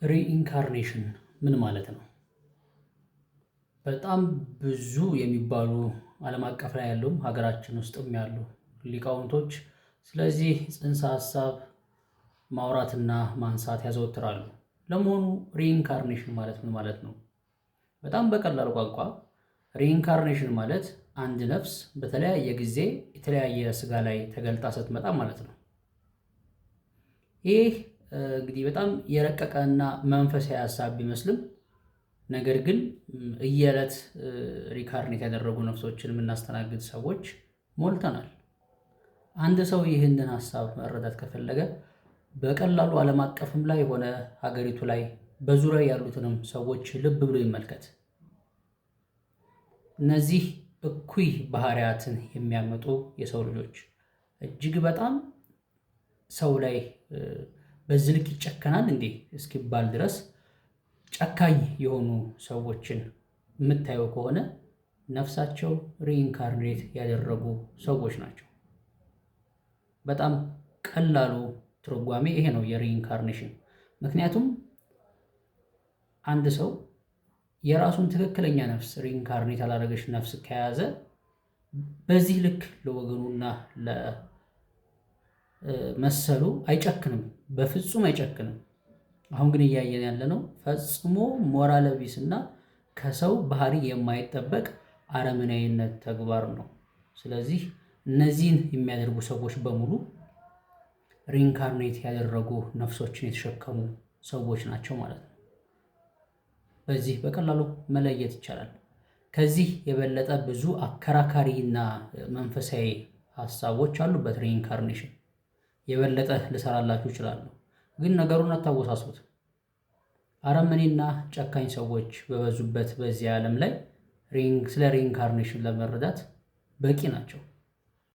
ሪኢንካርኔሽን ምን ማለት ነው? በጣም ብዙ የሚባሉ ዓለም አቀፍ ላይ ያሉም ሀገራችን ውስጥም ያሉ ሊቃውንቶች ስለዚህ ጽንሰ ሀሳብ ማውራትና ማንሳት ያዘወትራሉ። ለመሆኑ ሪኢንካርኔሽን ማለት ምን ማለት ነው? በጣም በቀላሉ ቋንቋ ሪኢንካርኔሽን ማለት አንድ ነፍስ በተለያየ ጊዜ የተለያየ ስጋ ላይ ተገልጣ ስትመጣ ማለት ነው። ይህ እንግዲህ በጣም የረቀቀና መንፈሳዊ ሀሳብ ቢመስልም ነገር ግን እየዕለት ሪካርኔት ያደረጉ ነፍሶችን የምናስተናግድ ሰዎች ሞልተናል። አንድ ሰው ይህንን ሀሳብ መረዳት ከፈለገ በቀላሉ ዓለም አቀፍም ላይ ሆነ ሀገሪቱ ላይ በዙሪያ ያሉትንም ሰዎች ልብ ብሎ ይመልከት። እነዚህ እኩይ ባህሪያትን የሚያመጡ የሰው ልጆች እጅግ በጣም ሰው ላይ በዚህ ልክ ይጨከናል እንዴ እስኪባል ድረስ ጨካኝ የሆኑ ሰዎችን የምታየው ከሆነ ነፍሳቸው ሪኢንካርኔት ያደረጉ ሰዎች ናቸው። በጣም ቀላሉ ትርጓሜ ይሄ ነው የሪኢንካርኔሽን። ምክንያቱም አንድ ሰው የራሱን ትክክለኛ ነፍስ ሪኢንካርኔት ያላደረገች ነፍስ ከያዘ በዚህ ልክ ለወገኑና ለመሰሉ አይጨክንም፣ በፍጹም አይጨክንም። አሁን ግን እያየን ያለነው ፈጽሞ ሞራል ቢስ እና ከሰው ባህሪ የማይጠበቅ አረመኔያዊነት ተግባር ነው። ስለዚህ እነዚህን የሚያደርጉ ሰዎች በሙሉ ሪኢንካርኔት ያደረጉ ነፍሶችን የተሸከሙ ሰዎች ናቸው ማለት ነው። በዚህ በቀላሉ መለየት ይቻላል። ከዚህ የበለጠ ብዙ አከራካሪና መንፈሳዊ ሀሳቦች አሉበት ሪኢንካርኔሽን። የበለጠ ልሰራላችሁ እችላለሁ፣ ግን ነገሩን አታወሳስቡት። አረመኔና ጨካኝ ሰዎች በበዙበት በዚህ ዓለም ላይ ስለ ሪኢንካርኔሽን ለመረዳት በቂ ናቸው።